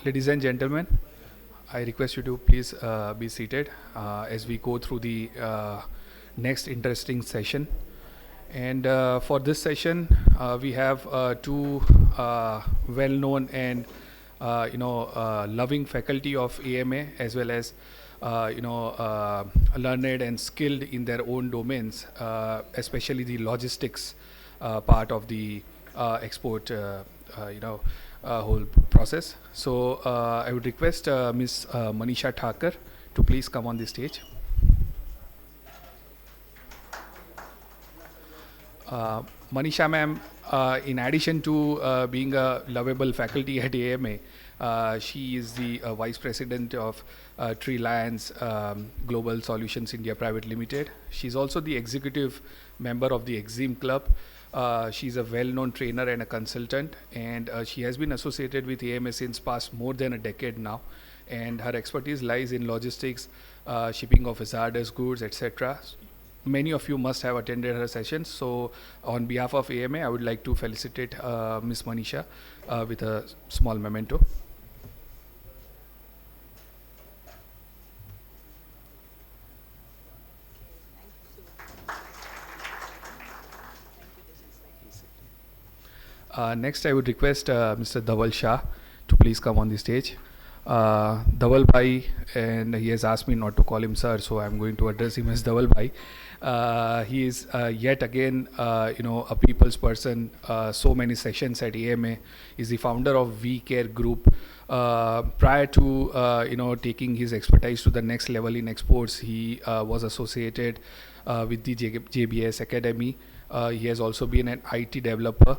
Ladies and gentlemen, I request you to please be seated as we go through the next interesting session. And for this session, we have two well-known and loving faculty of AMA, as well as learned and skilled in their own domains, especially the logistics part of the export. Whole process. So I would request Ms. Manisha Thakur to please come on the stage. Manisha ma'am, in addition to being a lovable faculty at AMA, she is the Vice President of Reliance Global Solutions India Private Limited. She's also the executive member of the Exim Club. She's a well-known trainer and a consultant, and she has been associated with AMA since past more than a decade now. And her expertise lies in logistics, shipping of hazardous goods, etc. Many of you must have attended her sessions. So on behalf of AMA, I would like to felicitate Ms. Manisha with a small memento. Next, I would request Mr. Dhaval Shah to please come on the stage. Dhaval Bhai, and he has asked me not to call him sir, so I'm going to address him as Dhaval Bhai. He is yet again, a people's person. So many sessions at AMA. He's the founder of VCare Group. Prior to taking his expertise to the next level in exports, he was associated with the JBS Academy. He has also been an IT developer,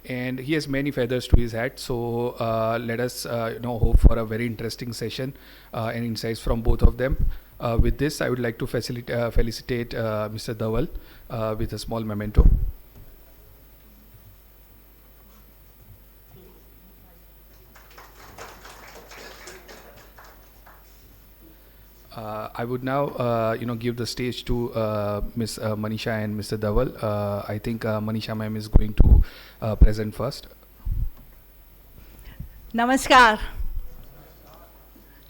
and he has many feathers to his hat. So let us hope for a very interesting session and insights from both of them. With this, I would like to felicitate Mr. Dhaval with a small memento. I would now, give the stage to Ms. Manisha and Mr. Dhaval. I think Manisha ma'am is going to present first. Namaskar.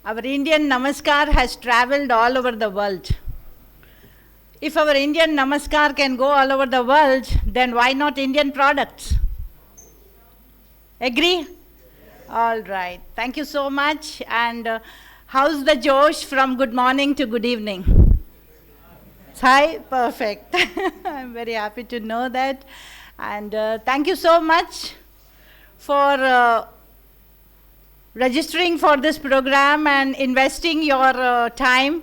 Our Indian Namaskar has traveled all over the world. If our Indian Namaskar can go all over the world, then why not Indian products? Agree? All right. Thank you so much. And how's the Josh from good morning to good evening? Hi, perfect. I'm very happy to know that. And thank you so much for registering for this program and investing your time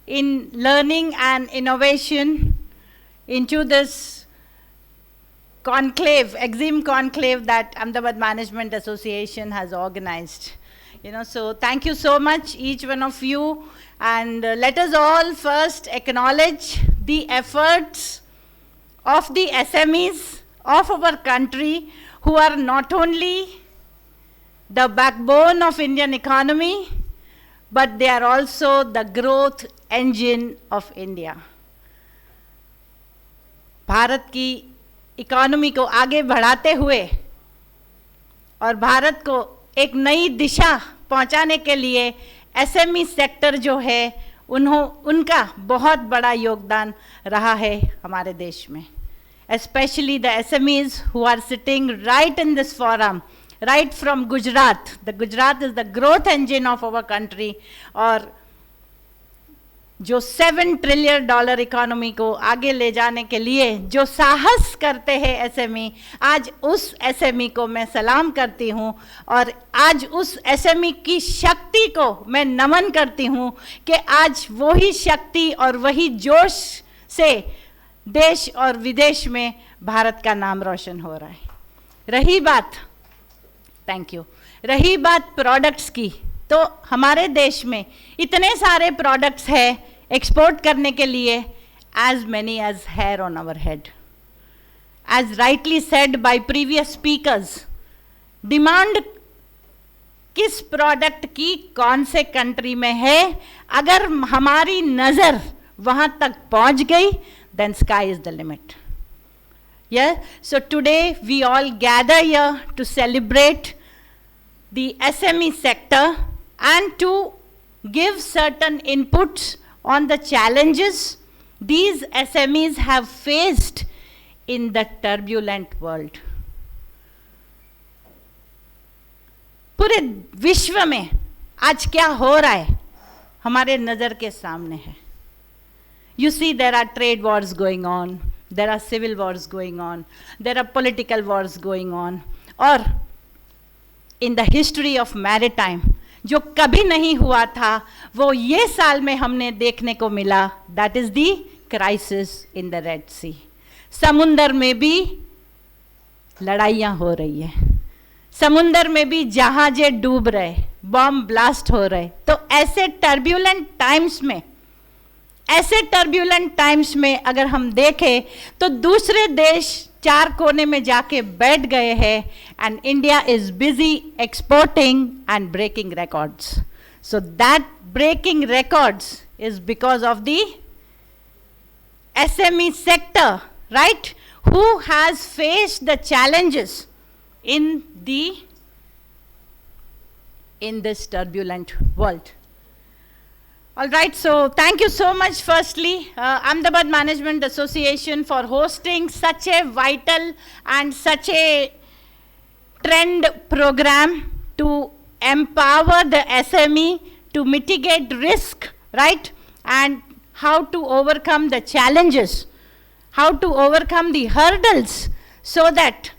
in learning and innovation into this conclave, Exim conclave that Ahmedabad Management Association has organized. So thank you so much, each one of you. And let us all first acknowledge the efforts of the SMEs of our country, who are not only the backbone of Indian economy, but they are also the growth engine of India. Bharat की economy को आगे बढ़ाते हुए और भारत को एक नई दिशा पहुंचाने के लिए एसएमई सेक्टर जो है उनका बहुत बड़ा योगदान रहा है हमारे देश में. Especially the SMEs who are sitting right in this forum, right from Gujarat. The Gujarat is the growth engine of our country, और जो $7 ट्रिलियन इकोनॉमी को आगे ले जाने के लिए जो साहस करते हैं एसएमई, आज उस एसएमई को मैं सलाम करती हूं और आज उस एसएमई की शक्ति को मैं नमन करती हूं कि आज वही शक्ति और वही जोश से देश और विदेश में भारत का नाम रोशन हो रहा है. रही बात प्रोडक्ट्स की, तो हमारे देश में इतने सारे प्रोडक्ट्स हैं एक्सपोर्ट करने के लिए, as many as hair on our head. As rightly said by previous speakers, demand किस प्रोडक्ट की कौन से कंट्री में है, अगर हमारी नज़र वहाँ तक पहुँच गई, then sky is the limit. Yeah, so today we all gather here to celebrate the SME sector and to give certain inputs on the challenges these SMEs have faced in the turbulent world. पूरे विश्व में आज क्या हो रहा है हमारे नज़र के सामने है. You see, there are trade wars going on, there are civil wars going on, there are political wars going on, और in the history of maritime जो कभी नहीं हुआ था वो ये साल में हमने देखने को मिला. That is the crisis in the Red Sea. समुंदर में भी लड़ाइयाँ हो रही है, समुंदर में भी जहाजें डूब रहे, बॉम्ब ब्लास्ट हो रहे. तो ऐसे टर्ब्यूलेंट टाइम्स में अगर हम देखें तो दूसरे देश चार कोने में जाके बैठ गए हैं and India is busy exporting and breaking records. So that breaking records is because of the SME sector, right, who has faced the challenges in this turbulent world. All right, so thank you so much firstly Ahmedabad Management Association for hosting such a vital and such a trend program to empower the SME to mitigate risk, right, and how to overcome the challenges, how to overcome the hurdles so that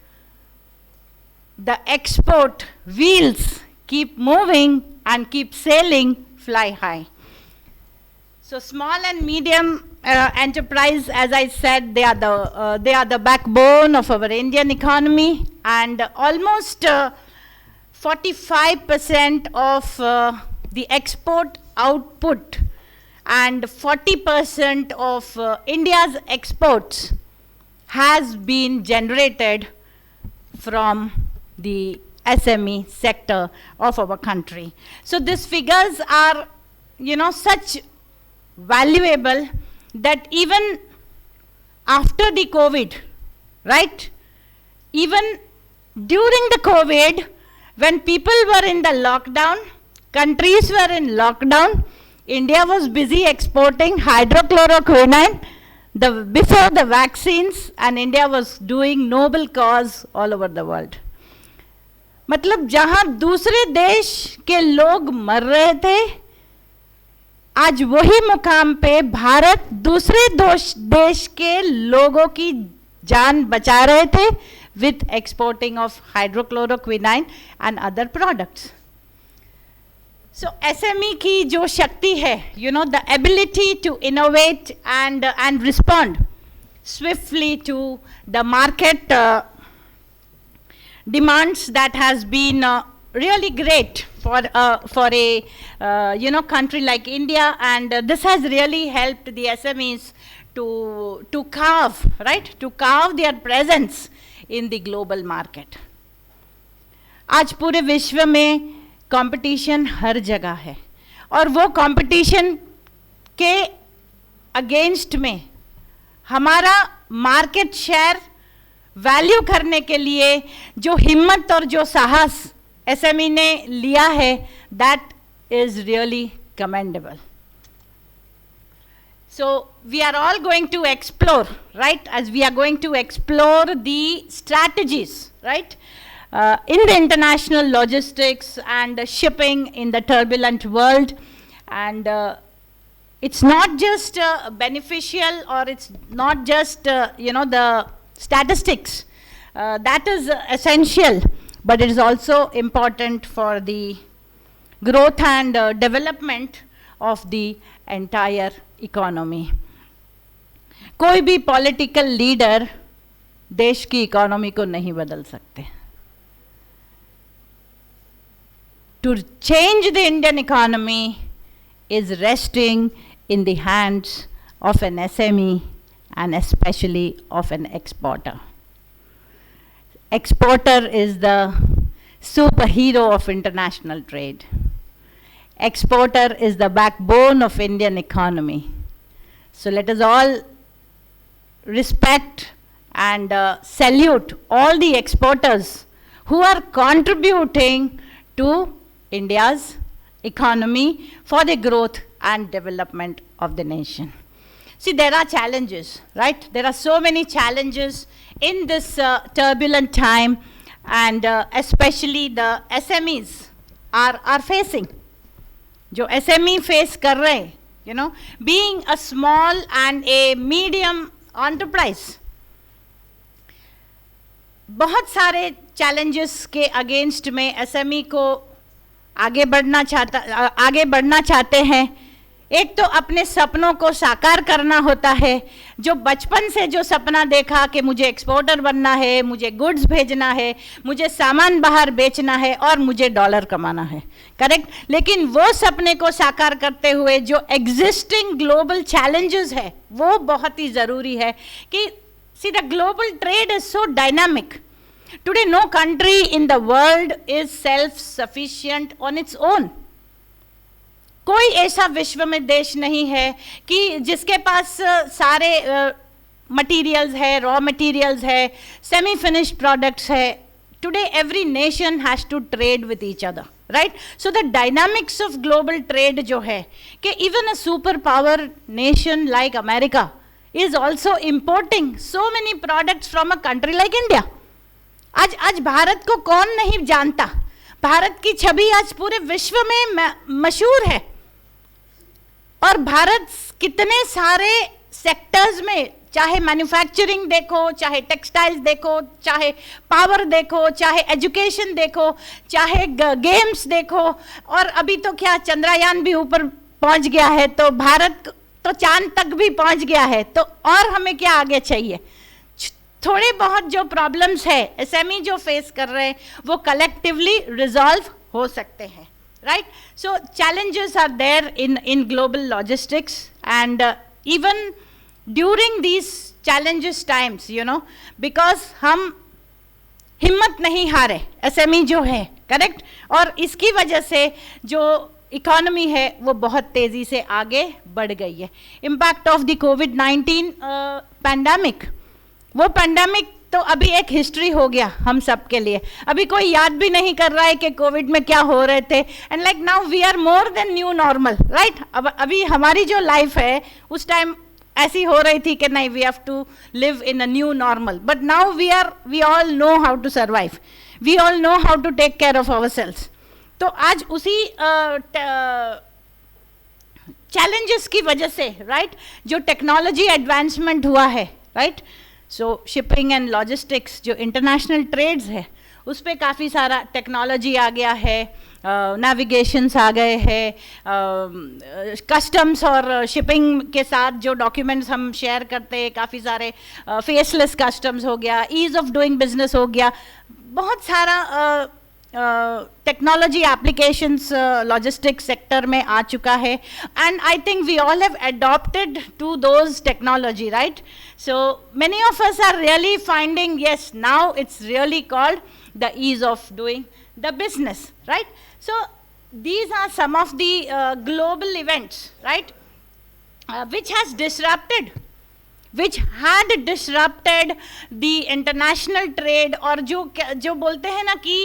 the export wheels keep moving and keep sailing, fly high. So small and medium enterprise, as I said, they are the backbone of our Indian economy, and almost 45% of the export output and 40% of India's exports has been generated from the SME sector of our country. So these figures are, such valuable that even after the COVID, right? Even during the COVID, when people were in the lockdown, countries were in lockdown, India was busy exporting hydrochloroquine before the vaccines, and India was doing noble cause all over the world. मतलब जहां दूसरे देश के लोग मर रहे थे, आज वही मुकाम पे भारत दूसरे देश के लोगों की जान बचा रहे थे with exporting of hydrochloroquine and other products. So SME की जो शक्ति है, the ability to innovate and respond swiftly to the market demands, that has been really great for a country like India, and this has really helped the SMEs to carve their presence in the global market. आज पूरे विश्व में competition हर जगह है, और वो competition के against में हमारा मार्केट शेयर वैल्यू करने के लिए जो हिम्मत और जो साहस SME ने लिया है, that is really commendable. So we are all going to explore, right, as we are going to explore the strategies, right, in the international logistics and shipping in the turbulent world. And it's not just beneficial, or it's not just the statistics that is essential, but it is also important for the growth and development of the entire economy. कोई भी political leader देश की economy को नहीं बदल सकते. To change the Indian economy is resting in the hands of an SME and especially of an exporter. Exporter is the superhero of international trade. Exporter is the backbone of Indian economy. So let us all respect and salute all the exporters who are contributing to India's economy for the growth and development of the nation. See, there are challenges, right? There are so many challenges in this turbulent time, and especially the SMEs are facing. जो SME face कर रहे हैं, you know, being a small and a medium enterprise, बहुत सारे challenges के against में SME को आगे बढ़ना चाहते हैं. एक तो अपने सपनों को साकार करना होता है. जो बचपन से जो सपना देखा कि मुझे एक्सपोर्टर बनना है, मुझे गुड्स भेजना है, मुझे सामान बाहर बेचना है और मुझे डॉलर कमाना है, करेक्ट. लेकिन वो सपने को साकार करते हुए जो एग्जिस्टिंग ग्लोबल चैलेंजेस है वो बहुत ही ज़रूरी है कि see the global trade is so dynamic. Today no country in the world is self sufficient on its own. कोई ऐसा विश्व में देश नहीं है कि जिसके पास सारे मटेरियल्स है, रॉ मटेरियल्स है, सेमी फिनिश्ड प्रोडक्ट्स है. Today every nation has to trade with each other, right. So the dynamics of global trade जो है कि even a super power nation like America is also importing so many products from a country like India. आज भारत को कौन नहीं जानता. भारत की छवि आज पूरे विश्व में मशहूर है. और भारत कितने सारे सेक्टर्स में, चाहे मैन्युफैक्चरिंग देखो, चाहे टेक्सटाइल्स देखो, चाहे पावर देखो, चाहे एजुकेशन देखो, चाहे गेम्स देखो, और अभी तो क्या चंद्रयान भी ऊपर पहुंच गया है, तो भारत तो चांद तक भी पहुंच गया है. तो और हमें क्या आगे चाहिए. थोड़े बहुत जो प्रॉब्लम्स है एसएमई जो फेस कर रहे हैं वो कलेक्टिवली रिजॉल्व हो सकते हैं, right. So challenges are there in global logistics, and even during these challenges times, you know, because हम हिम्मत नहीं हारे एसएमई जो है, करेक्ट. और इसकी वजह से जो इकोनॉमी है वो बहुत तेज़ी से आगे बढ़ गई है. Impact of the covid pandemic, वो पैंडेमिक तो अभी एक हिस्ट्री हो गया हम सब के लिए. अभी कोई याद भी नहीं कर रहा है कि कोविड में क्या हो रहे थे. And like now we are more than new normal, right. अब अभी हमारी जो लाइफ है उस टाइम ऐसी हो रही थी कि नहीं, we have to live in a new normal. But now we all know how to survive, we all know how to take care of ourselves. तो आज उसी चैलेंजेस की वजह से, राइट, जो टेक्नोलॉजी एडवांसमेंट हुआ है, right. So shipping and logistics जो इंटरनेशनल ट्रेड्स है उस पर काफ़ी सारा टेक्नोलॉजी आ गया है, नेविगेशंस आ गए हैं, कस्टम्स और शिपिंग के साथ जो डॉक्यूमेंट्स हम शेयर करते हैं काफ़ी सारे फेसलेस कस्टम्स हो गया, ईज ऑफ डूइंग बिजनेस हो गया, बहुत सारा टेक्नोलॉजी एप्लीकेशंस लॉजिस्टिक्स सेक्टर में आ चुका है. And I think we all have adopted to those technology, right. So many of us are really finding, yes, now it's really called the ease of doing the business, right. So these are some of the global events, right, which had disrupted the international trade. और जो बोलते हैं ना कि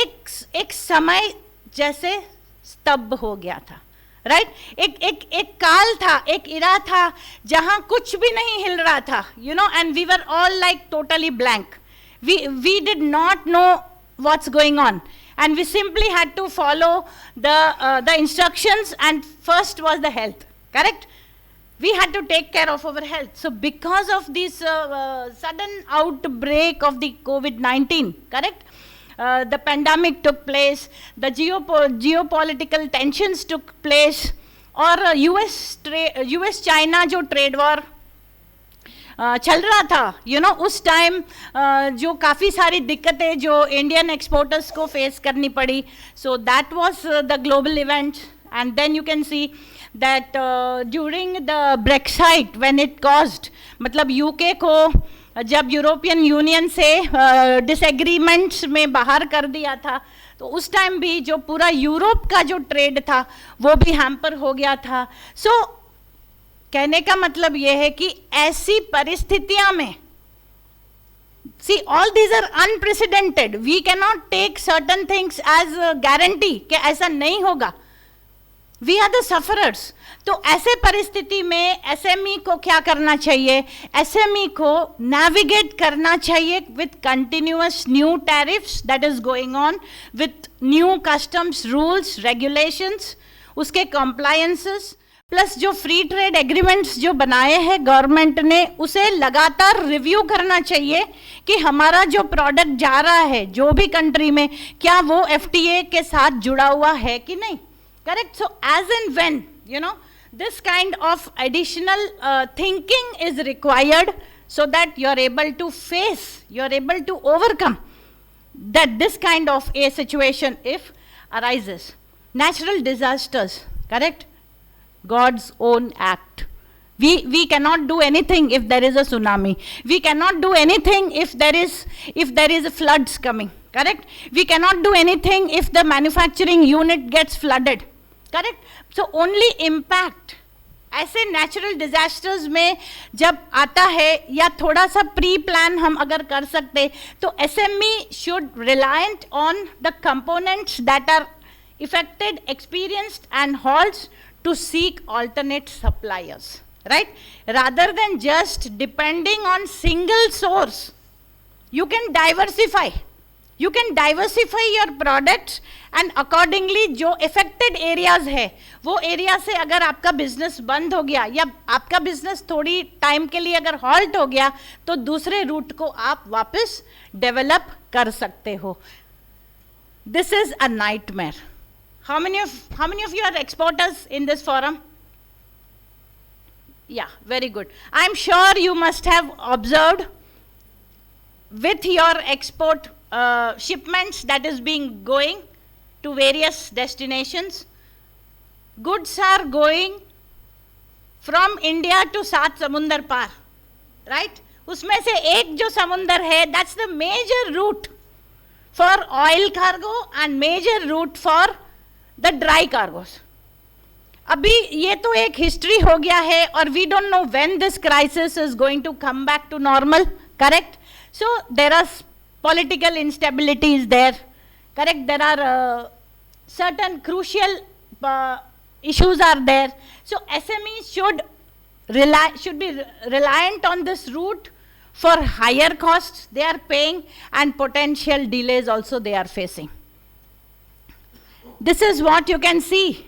एक समय जैसे स्तब्ध हो गया था, राइट. एक काल था, एक इरा था जहां कुछ भी नहीं हिल रहा था, you know, and we were all like totally blank. We did not know what's going on, and we simply had to follow the instructions, and first was the health, correct. We had to take care of our health. So because of this sudden outbreak of the COVID-19, correct, the pandemic took place, the geopolitical tensions took place, और US China जो trade war चल रहा था, you no, उस time जो काफ़ी सारी दिक्कतें जो इंडियन एक्सपोर्टर्स को फेस करनी पड़ी. So that was the global event. And then you can see that during the Brexit when it caused, मतलब यूके को जब यूरोपियन यूनियन से डिसएग्रीमेंट्स में बाहर कर दिया था, तो उस टाइम भी जो पूरा यूरोप का जो ट्रेड था वो भी हैम्पर हो गया था. सो कहने का मतलब ये है कि ऐसी परिस्थितियां में See, all these are unprecedented. We cannot take certain things as a guarantee कि ऐसा नहीं होगा. We are the sufferers. तो ऐसे परिस्थिति में SME को क्या करना चाहिए? SME को navigate करना चाहिए with continuous new tariffs that is going on, with new customs rules, regulations, उसके compliances, प्लस जो फ्री ट्रेड एग्रीमेंट्स जो बनाए हैं गवर्नमेंट ने, उसे लगातार रिव्यू करना चाहिए कि हमारा जो प्रोडक्ट जा रहा है जो भी कंट्री में, क्या वो FTA के साथ जुड़ा हुआ है कि नहीं. Correct. So as and when you know this kind of additional thinking is required so that you are able to face, you are able to overcome that this kind of a situation if arises. Natural disasters, correct? God's own act. We cannot do anything if there is a tsunami. We cannot do anything if there is floods coming, correct? We cannot do anything if the manufacturing unit gets flooded, correct? So only impact ऐसे natural disasters में जब आता है या थोड़ा सा pre plan हम अगर कर सकते, तो SME should reliant on the components that are affected, experienced and halls to seek alternate suppliers, right? Rather than just depending on single source, you can diversify. You can diversify your products and accordingly जो affected areas है, वो area से अगर आपका business बंद हो गया या आपका business थोड़ी time के लिए अगर halt हो गया, तो दूसरे route को आप वापस develop कर सकते हो. This is a nightmare. How many of you are exporters in this forum? Yeah, very good. I'm sure you must have observed with your export shipments that is being going to various destinations. Goods are going from India to सात समुंदर पार, right? उसमें से एक जो समुंदर है, that's the major route for oil cargo and major route for the dry cargos. अभी ये तो एक हिस्ट्री हो गया है और we don't know when this crisis is going to come back to normal, correct? So there are political instabilities there, correct? There are certain crucial issues are there. So SMEs should be reliant on this route for higher costs they are paying and potential delays also they are facing. This is what you can see.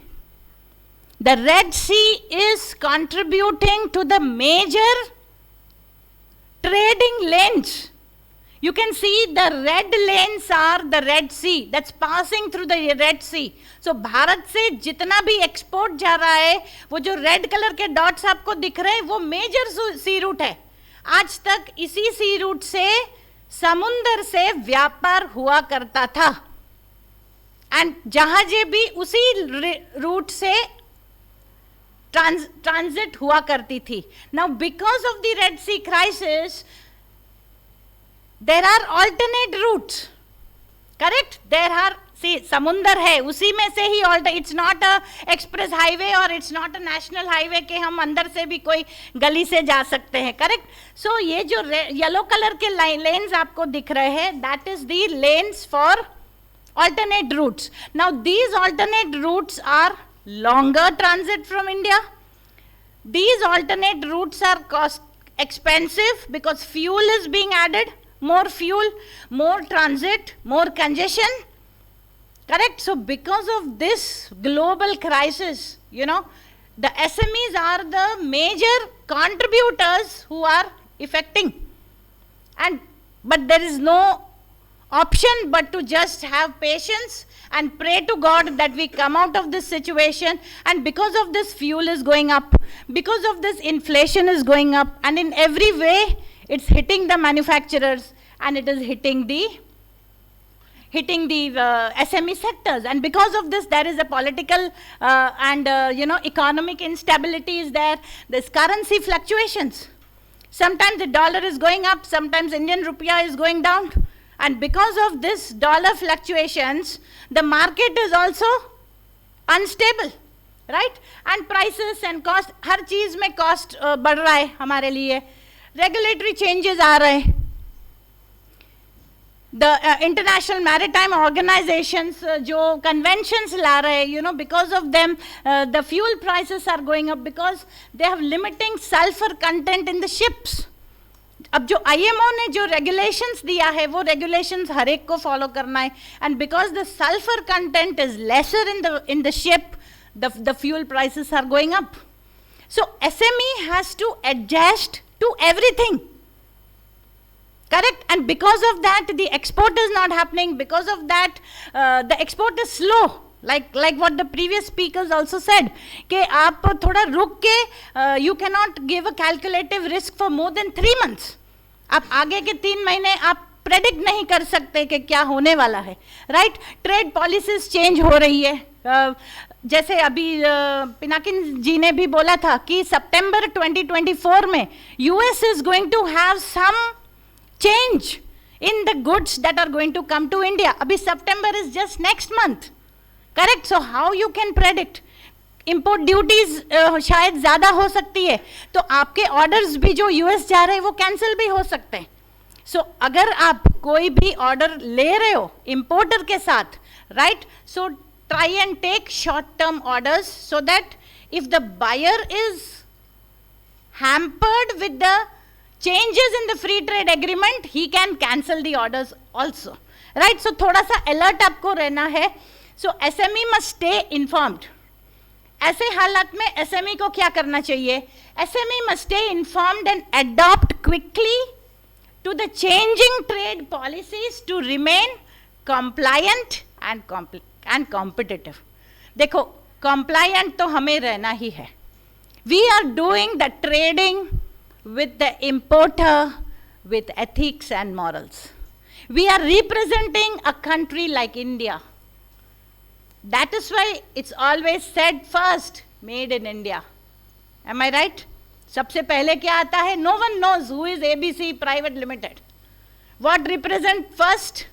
The Red Sea is contributing to the major trading lanes. You can see the red lanes are the Red Sea that's passing through the Red Sea. So Bharat से जितना भी export जा रहा है, वो जो red colour के dots आपको दिख रहे हैं, वो मेजर सी रूट है. आज तक इसी सी रूट से समुंदर से व्यापार हुआ करता था एंड जहाजें भी उसी रूट से ट्रांजिट हुआ करती थी. Now because of the Red Sea crisis there are alternate routes, correct? There are, sea समुंदर है उसी में से ही it's not a express highway और it's not a national highway के हम अंदर से भी कोई गली से जा सकते हैं, करेक्ट? सो ये जो येलो कलर के लेन्स आपको दिख रहे हैं, that is the lens for alternate routes. Now these alternate routes are longer transit from India. These alternate routes are cost expensive because fuel is being added, more fuel, more transit, more congestion, correct? So because of this global crisis, you know, the SMEs are the major contributors who are affecting, but there is no option but to just have patience and pray to God that we come out of this situation. And because of this, fuel is going up, because of this, inflation is going up, and in every way it's hitting the manufacturers and it is hitting the SME sectors. And because of this, there is a political and economic instability is there. There's currency fluctuations. Sometimes the dollar is going up, sometimes Indian rupiah is going down. And because of this dollar fluctuations, the market is also unstable, right? And prices and cost, हर चीज में cost बढ़ रहा है हमारे लिए. Regulatory changes आ रहे हैं. the international maritime organizations जो conventions ला रहे, you know, because of them the fuel prices are going up because they have limiting sulfur content in the ships. अब जो IMO ने जो regulations दिया है वो regulations हर एक को follow करना है, and because the sulfur content is lesser in the ship, the fuel prices are going up. So SME has to adjust to everything. Correct? And because of that, the export is not happening. Because of that, the export is slow. Like what the previous speakers also said, कि आप थोड़ा रुक के, you cannot give a calculative risk for more than 3 months. आप आगे के 3 महीने आप प्रेडिक्ट नहीं कर सकते कि क्या होने वाला है, राइट? ट्रेड पॉलिसीज चेंज हो रही है. जैसे अभी पिनाकिन जी ने भी बोला था कि सितंबर 2024 में US is going to have some change in the goods that are going to come to India. Abhi September is just next month, correct? So how you can predict? Import duties शायद ज़्यादा हो सकती है, तो आपके orders भी जो US जा रहे हैं वो cancel भी हो सकते हैं. So अगर आप कोई भी order ले रहे हो importer के साथ, right? So try and take short-term orders so that if the buyer is hampered with the changes in the free trade agreement, he can cancel the orders also, right? So थोड़ा सा alert आपको रहना है. So SME must stay informed. ऐसे हालात में SME को क्या करना चाहिए? SME must stay informed and adopt quickly to the changing trade policies to remain compliant and competitive. देखो, compliant तो हमें रहना ही है. We are doing the trading with the importer with ethics and morals. We are representing a country like India. That is why it's always said first, made in India. Am I right? सबसे पहले क्या आता है? No one knows who is ABC Private Limited. What represent first?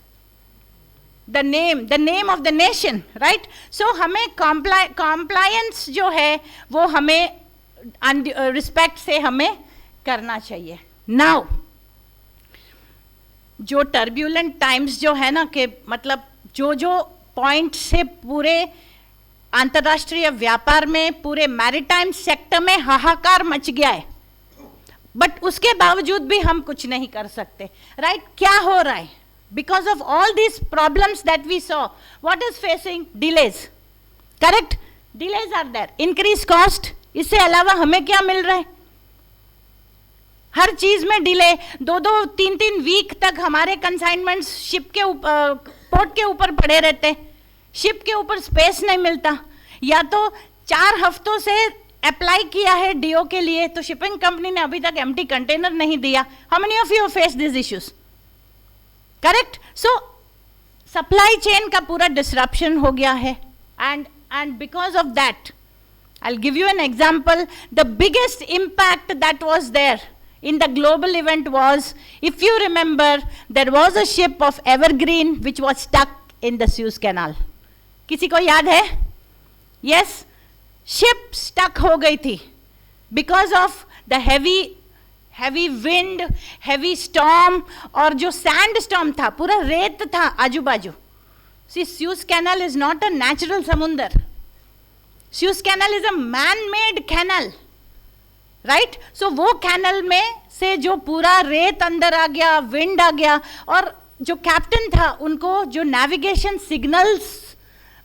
The name of the nation, right? So हमें compliance जो है वो हमें respect से हमें करना चाहिए. Now, जो turbulent times जो है ना, कि मतलब जो पॉइंट से पूरे अंतर्राष्ट्रीय व्यापार में, पूरे मैरीटाइम सेक्टर में हाहाकार मच गया है, बट उसके बावजूद भी हम कुछ नहीं कर सकते, राइट? क्या हो रहा है? Because of all these problems that we saw, what is facing? Delays, correct? Delays are there, increase cost. इससे अलावा हमें क्या मिल रहा है? हर चीज में डिले. 2-3 वीक तक हमारे कंसाइनमेंट्स शिप के ऊपर, पोर्ट के ऊपर पड़े रहते. शिप के ऊपर स्पेस नहीं मिलता. या तो 4 हफ्तों से अप्लाई किया है डीओ के लिए, तो शिपिंग कंपनी ने अभी तक एम्प्टी कंटेनर नहीं दिया. How many of you face this issues? Correct? So supply chain का पूरा डिसरप्शन हो गया है. And because of that, I will give you an example. The biggest impact that was there in the global event was, if you remember, there was a ship of Evergreen which was stuck in the Suez Canal. किसी को याद है? Yes, ship stuck हो गई थी because of the heavy wind, heavy storm, और जो sand storm था, पूरा रेत था आजू बाजू. See, Suez Canal is not a natural समुंदर. Suez Canal is a man-made canal. Right? So वो कैनल में से जो पूरा रेत अंदर आ गया, विंड आ गया, और जो कैप्टन था उनको जो नेविगेशन सिग्नल्स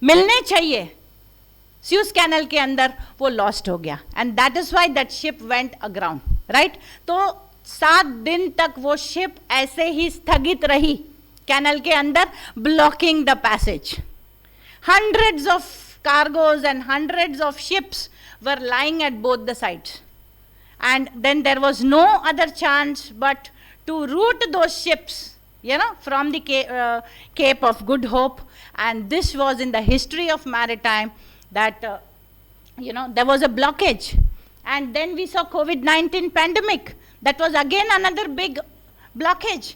मिलने चाहिए स्यूज कैनल के अंदर, वो लॉस्ट हो गया. And that is why that ship went aground, right? तो 7 दिन तक वो शिप ऐसे ही स्थगित रही कैनल के अंदर, blocking the passage. Hundreds of cargoes and hundreds of ships were lying at both the sides. And then there was no other chance but to route those ships, you know, from the Cape of Good Hope. And this was in the history of maritime that, you know, there was a blockage. And then we saw COVID-19 pandemic. That was again another big blockage,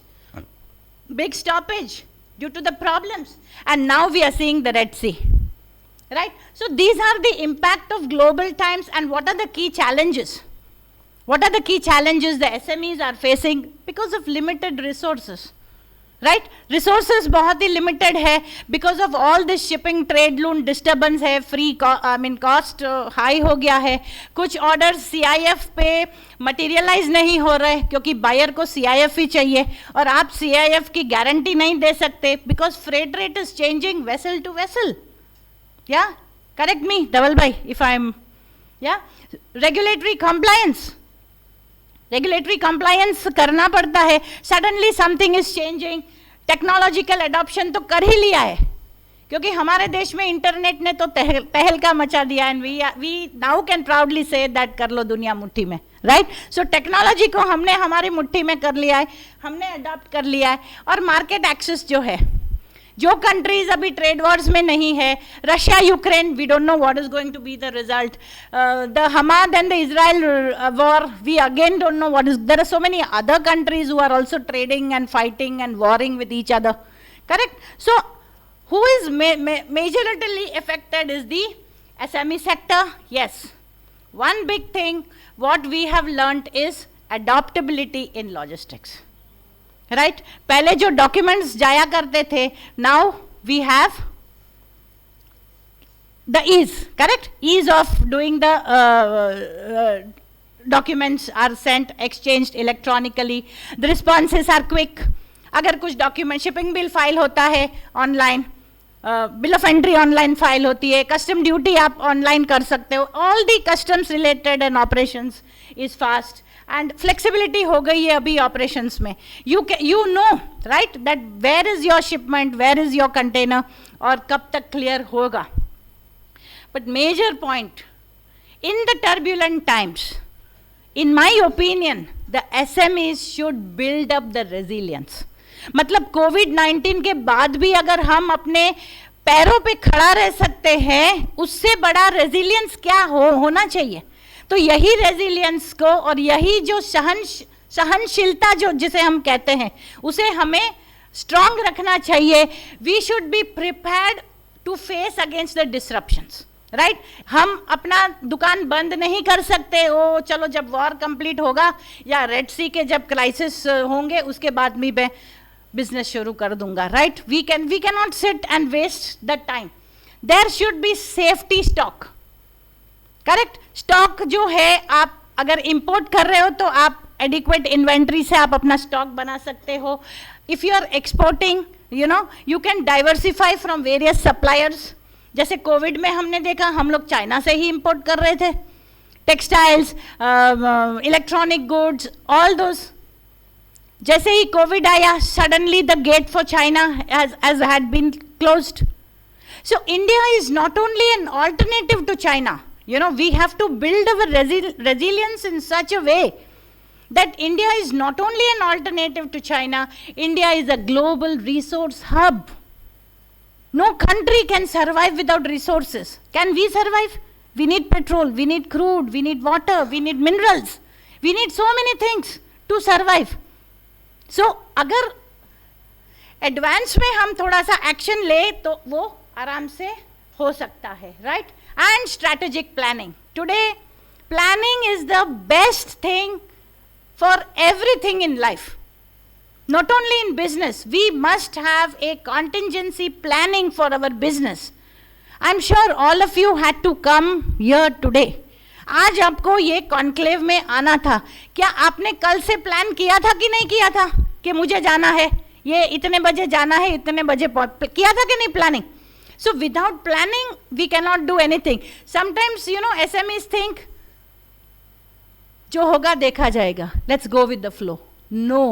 big stoppage due to the problems. And now we are seeing the Red Sea, right? So these are the impact of global times. And what are the key challenges? What are the key challenges the SMEs are facing because of limited resources, right resources बहुत ही limited है because of all this shipping trade loon disturbance है, free cost high हो गया है, कुछ order CIF पे materialise नहीं हो रहे क्योंकि बायर को CIF ही चाहिए और आप CIF की गारंटी नहीं दे सकते because freight rate is changing vessel to vessel. या करेक्ट मी धवल भाई इफ आई एम. या रेगुलेटरी कंप्लायंस करना पड़ता है. Suddenly something is changing. Technological adoption तो कर ही लिया है क्योंकि हमारे देश में इंटरनेट ने तो तहलका मचा दिया and we now can proudly say that कर लो दुनिया मुट्ठी में, राइट. सो टेक्नोलॉजी को हमने हमारी मुट्ठी में कर लिया है, हमने अडॉप्ट कर लिया है. और मार्केट एक्सेस जो है, जो कंट्रीज अभी ट्रेड वॉर्स में नहीं है, Russia Ukraine, we don't know what is going to be the result. The Hamas and the Israel war, we again don't know what is. There are so many other countries who are also trading and fighting and warring with each other, correct. So who is majorly affected is the SME sector. Yes, one big thing what we have learnt is adaptability in logistics, right. पहले जो documents जाया करते थे, now we have the ease, correct, ease of doing the documents are sent, exchanged electronically, the responses are quick. अगर कुछ document, shipping bill file होता है online, bill of entry online file होती है, कस्टम ड्यूटी आप online कर सकते हो, all the customs related and operations is fast and flexibility हो गई है अभी ऑपरेशंस में. You know right that where is your shipment, where is your container और कब तक क्लियर होगा. But major point in the turbulent times, in my opinion, the SMEs should build up the resilience. मतलब कोविड-19 के बाद भी अगर हम अपने पैरों पे खड़ा रह सकते हैं, उससे बड़ा रेजिलियंस क्या होना चाहिए. तो यही रेजिलियंस को और यही जो सहनशीलता जो जिसे हम कहते हैं, उसे हमें स्ट्रांग रखना चाहिए. We should be prepared to face against the disruptions, right. हम अपना दुकान बंद नहीं कर सकते. ओ चलो जब वॉर कंप्लीट होगा या रेड सी के जब क्राइसिस होंगे उसके बाद भी मैं बिजनेस शुरू कर दूंगा, right. We can not sit and waste the time. There should be safety stock, correct. Stock जो है, आप अगर इंपोर्ट कर रहे हो तो आप एडिक्वेट इन्वेंट्री से आप अपना स्टॉक बना सकते हो. If you are exporting, you know, you can diversify from various suppliers. जैसे कोविड में हमने देखा हम लोग चाइना से ही इंपोर्ट कर रहे थे, textiles, electronic goods, all those. जैसे ही कोविड आया, suddenly the get for China has had been closed. So India is not only an alternative to China. You know, we have to build our resilience in such a way that India is not only an alternative to China, India is a global resource hub. No country can survive without resources. Can we survive? We need petrol, we need crude, we need water, we need minerals. We need so many things to survive. So, अगर advance में हम थोड़ा सा action ले तो वो आराम से हो सकता है, right. And strategic planning. Today planning is the best thing for everything in life. Not only in business, we must have a contingency planning for our business. I'm sure all of you had to come here today. आज आपको ये conclave में आना था. क्या आपने कल से प्लान किया था कि नहीं किया था कि मुझे जाना है, ये इतने बजे जाना है, इतने बजे किया था कि नहीं planning? So without planning, we cannot do anything. Sometimes, you know, SMEs think, जो होगा देखा जाएगा. Let's go with the flow. No.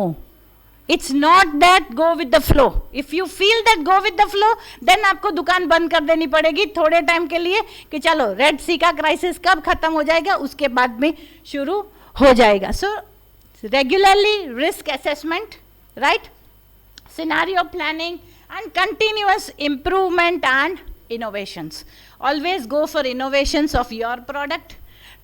It's not that go with the flow. If you feel that go with the flow, then आपको दुकान बंद कर देनी पड़ेगी थोड़े टाइम के लिए कि चलो रेड सी का क्राइसिस कब खत्म हो जाएगा, उसके बाद में शुरू हो जाएगा. So regularly risk assessment, right? Scenario planning and continuous improvement and innovations. Always go for innovations of your product.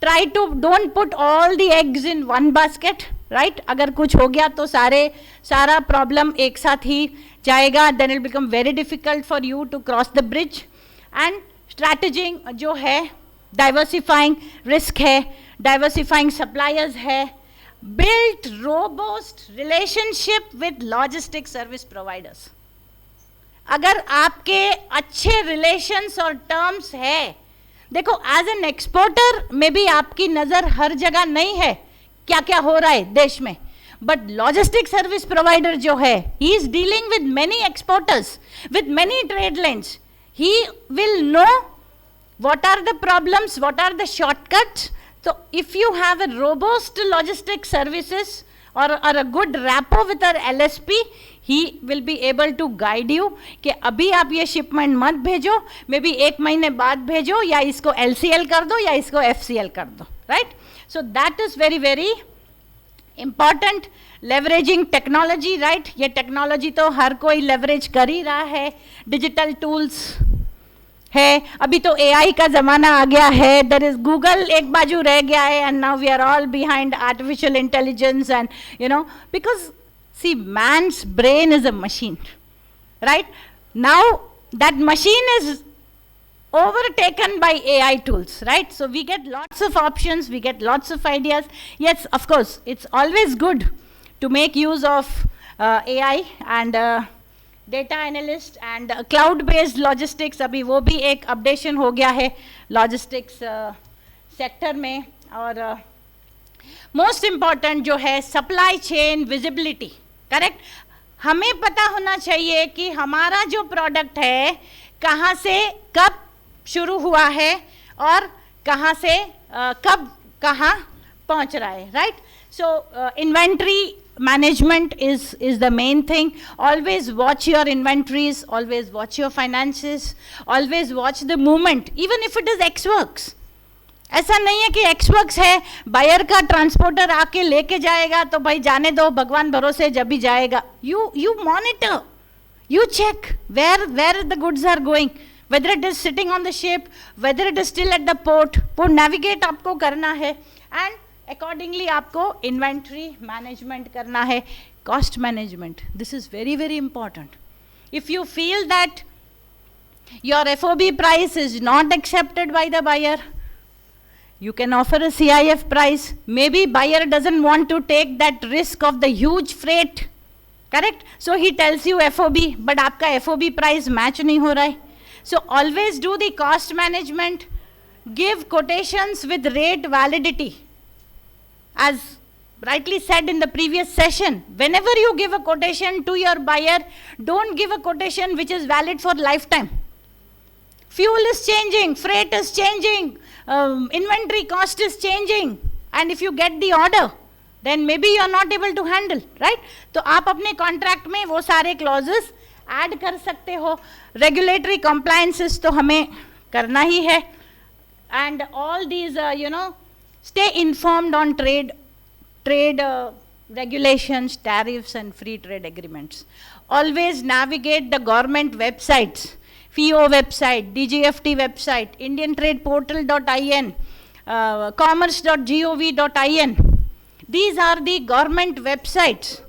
Try to don't put all the eggs in one basket, right? अगर कुछ हो गया तो सारा प्रॉब्लम एक साथ ही जाएगा. then it will become very difficult for you to cross the bridge. and strategizing जो है, diversifying risk है, diversifying suppliers है, built robust relationship with logistic service providers. अगर आपके अच्छे रिलेशंस और टर्म्स है, देखो एज एन एक्सपोर्टर में भी आपकी नज़र हर जगह नहीं है क्या क्या हो रहा है देश में, बट लॉजिस्टिक सर्विस प्रोवाइडर जो है, he is dealing with many exporters, with many trade lines, he will know what are the problems, what are the shortcuts. So if you have a robust logistic services or a good rapport with our LSP, he will be able to guide you कि अभी आप ये shipment मत भेजो, may be 1 महीने बाद भेजो, या इसको LCL कर दो या इसको FCL कर दो, right? So that is very very important. Leveraging technology, right? ये technology तो हर कोई leverage कर ही रहा है, digital tools है, अभी तो AI का ज़माना आ गया है, देयर इज गूगल एक बाजू रह गया है, and now we are all behind artificial intelligence, and you know because see man's brain is a machine, right? Now that machine is overtaken by AI tools, right? So we get lots of options, we get lots of ideas. Yes, of course, it's always good to make use of AI and data analyst and cloud based logistics, अभी वो भी एक updation हो गया है logistics sector में. और most important जो है सप्लाई चेन विजिबिलिटी, करेक्ट? हमें पता होना चाहिए कि हमारा जो प्रोडक्ट है कहाँ से कब शुरू हुआ है और कहाँ से कब कहाँ पहुँच रहा है, right? So inventory management is the main thing. Always watch your inventories, always watch your finances, always watch the movement, even if it is Xworks. ऐसा नहीं है कि Xworks है, बायर का ट्रांसपोर्टर आके लेके जाएगा तो भाई जाने दो, भगवान भरोसे जब भी जाएगा. You monitor, you check where the goods are going, whether it is sitting on the ship, whether it is still at the port. वो navigate आपको करना है, and अकॉर्डिंगली आपको इन्वेंट्री मैनेजमेंट करना है. Cost management, this is very very important. If you feel that your FOB price is not accepted by the buyer, you can offer a CIF price. Maybe buyer doesn't want to take that risk of the huge freight, correct? So he tells you FOB, but आपका FOB price match नहीं हो रहा है. So always do the cost management. Give quotations with rate validity. As rightly said in the previous session, whenever you give a quotation to your buyer, don't give a quotation which is valid for lifetime. Fuel is changing, freight is changing, inventory cost is changing, and if you get the order, then maybe you are not able to handle, right? तो आप अपने contract में वो सारे clauses add कर सकते हो. Regulatory compliances तो हमें करना ही है, and all these stay informed on trade regulations, tariffs and free trade agreements. Always navigate the government websites, FIO website, DGFT website, indiantradeportal.in, commerce.gov.in. These are the government websites,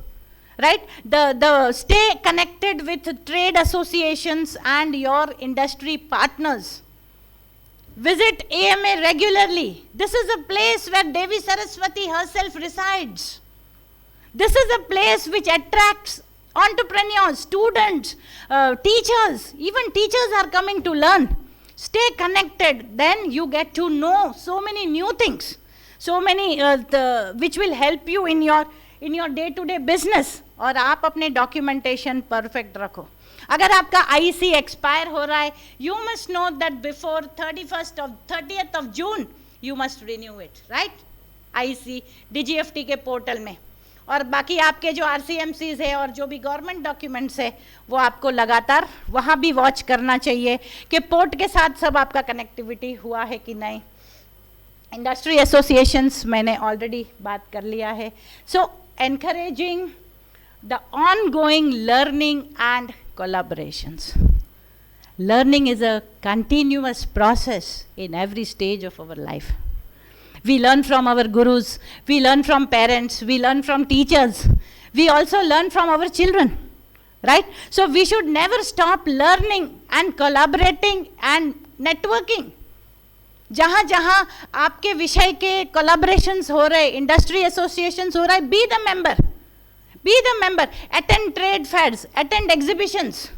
right? The stay connected with trade associations and your industry partners. Visit AMA regularly. This is a place where Devi Saraswati herself resides. This is a place which attracts entrepreneurs, students, teachers. Even teachers are coming to learn. Stay connected, then you get to know so many new things, so many which will help you in your day-to-day business. और आप अपने documentation perfect रखो. अगर आपका IC expire हो रहा है, you must know that before 30th of June you must renew it, right? IC DGFT के पोर्टल में. और बाकी आपके जो RCMCs है और जो भी गवर्नमेंट डॉक्यूमेंट्स है वो आपको लगातार वहाँ भी वॉच करना चाहिए कि पोर्ट के साथ सब आपका कनेक्टिविटी हुआ है कि नहीं. इंडस्ट्री एसोसिएशंस मैंने ऑलरेडी बात कर लिया है. सो encouraging the ongoing learning and collaborations. Learning is a continuous process in every stage of our life. We learn from our gurus, we learn from parents, we learn from teachers, we also learn from our children, right? So we should never stop learning and collaborating and networking. जहाँ जहाँ आपके विषय के collaborations हो रहे, industry associations हो रहा है, be the member, attend trade fairs, attend exhibitions,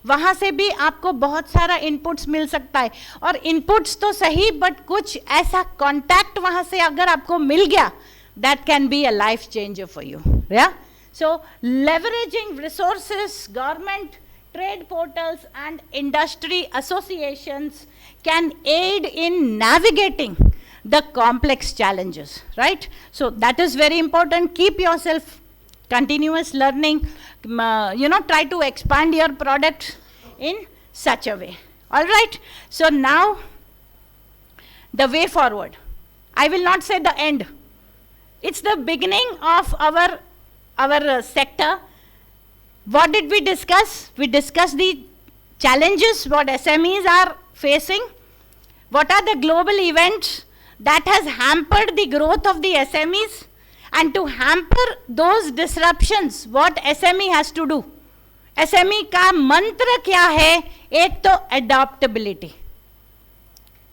वहाँ से भी आपको बहुत सारा इनपुट्स मिल सकता है। और इनपुट्स तो सही, बट कुछ ऐसा कॉन्टैक्ट वहाँ से अगर आपको मिल गया, that can be a life changer for you. या so leveraging resources, government, trade portals and industry associations can aid in navigating the complex challenges, right? So that is very important. Keep yourself continuous learning, try to expand your products in such a way. All right, so now the way forward. I will not say the end. It's the beginning of our sector. What did we discuss? We discussed the challenges what SMEs are facing. What are the global events that has hampered the growth of the SMEs? And to hamper those disruptions, what SME has to do? SME का मंत्र क्या है? एक तो adaptability.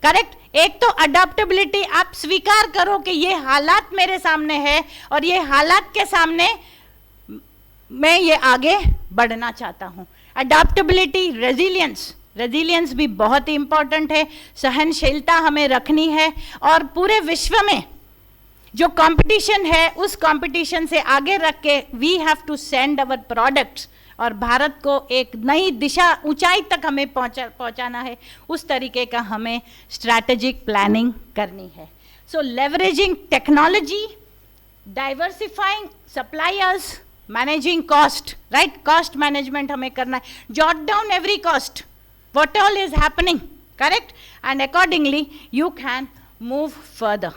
Correct? एक तो adaptability, आप स्वीकार करो कि ये हालात मेरे सामने है और ये हालात के सामने मैं ये आगे बढ़ना चाहता हूँ. अडॉप्टेबिलिटी, रेजिलियंस भी बहुत ही इंपॉर्टेंट है. सहनशीलता हमें रखनी है और पूरे विश्व में जो कंपटीशन है उस कंपटीशन से आगे रख के we have to send our products और भारत को एक नई दिशा, ऊंचाई तक हमें पहुंचाना है. उस तरीके का हमें स्ट्रैटेजिक प्लानिंग करनी है. So leveraging technology, diversifying suppliers, managing cost, right? Cost management हमें करना है. Jot down every cost, what all is happening, correct? And accordingly you can move further.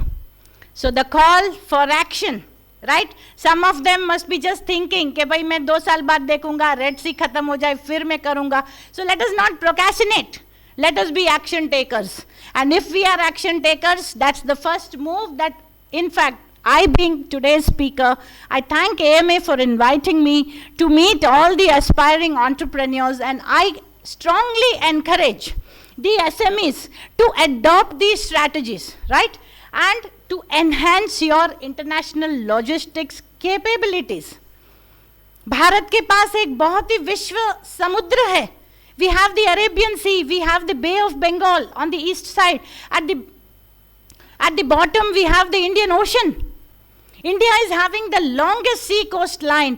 So the call for action, right? Some of them must be just thinking कि भाई मैं 2 साल बाद देखूंगा, red सी खत्म हो जाए फिर मैं करूंगा. So let us not procrastinate, let us be action takers. And if we are action takers, that's the first move that, in fact, I being today's speaker, I thank AMA for inviting me to meet all the aspiring entrepreneurs, and I strongly encourage the SMEs to adopt these strategies, right? And to enhance your international logistics capabilities. Bharat के पास एक बहुत ही विश्व समुद्र है. We have the Arabian Sea, we have the Bay of Bengal on the east side. At the bottom we have the Indian Ocean. India is having the longest sea coast line.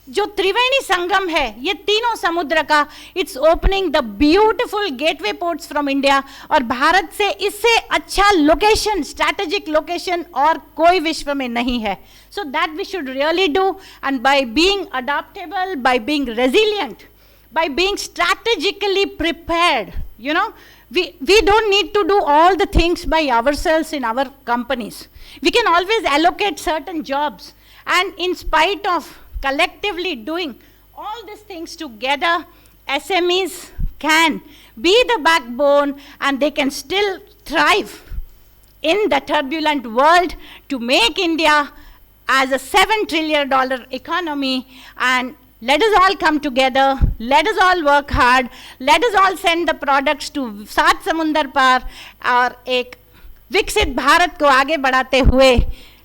जो त्रिवेणी संगम है, ये तीनों समुद्र का, it's opening the beautiful gateway ports from India. और भारत से इससे अच्छा लोकेशन, स्ट्रैटेजिक लोकेशन और कोई विश्व में नहीं है. So that we should really do, and by being adaptable, by being resilient, by being strategically prepared, you know, we don't need to do all the things by ourselves in our companies. We can always allocate certain jobs, and in spite of collectively doing all these things together, SMEs can be the backbone and they can still thrive in the turbulent world to make India as a $7 trillion economy. And let us all come together, let us all work hard, let us all send the products to सात समुंदर पार और एक विकसित भारत को आगे बढ़ाते हुए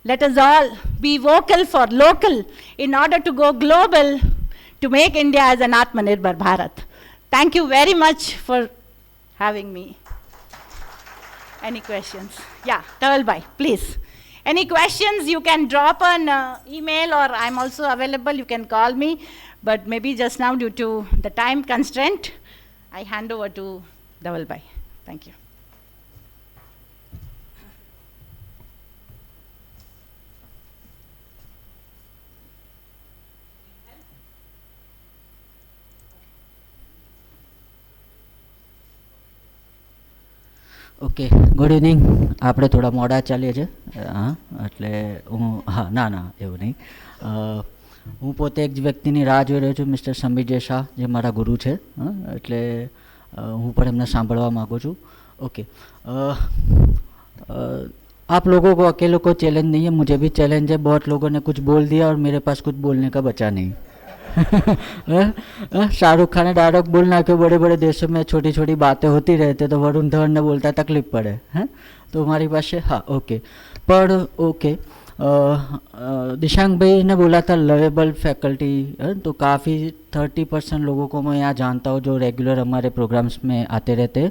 let us all be vocal for local in order to go global to make India as an Atmanirbhar Bharat. Thank you very much for having me. Any questions? Yeah, Dhaval bhai, please. Any questions, you can drop an email, or I'm also available, you can call me. But maybe just now, due to the time constraint, I hand over to Dhaval bhai. Thank you. Okay, good evening. આપણે થોડા મોડા ચાલીએ છીએ. હા, એટલે હું, હા, ના એવું નહીં. હું પોતે એક વ્યક્તિની રાહ જોઈ રહ્યો છું, મિસ્ટર સમીર શાહ, જે મારા ગુરુ છે. એટલે હું પણ એમને સાંભળવા માગું છું. ओके, आप लोगों को अकेले को चैलेंज नहीं है, मुझे भी चैलेंज है. बहुत लोगों ने कुछ बोल दिया और मेरे पास कुछ बोलने का बचा नहीं. शाहरुख खान ने डायरेक्ट बोलना कि बड़े बड़े देशों में छोटी छोटी बातें होती रहती, तो वरुण धवन ने बोलता है तकलीफ पड़े हैं, तो हमारी पास है हाँ ओके। पर ओके दिशांक भाई ने बोला था लवेबल फैकल्टी, तो काफ़ी 30% लोगों को मैं यहाँ जानता हूँ जो रेगुलर हमारे प्रोग्राम्स में आते रहते हैं,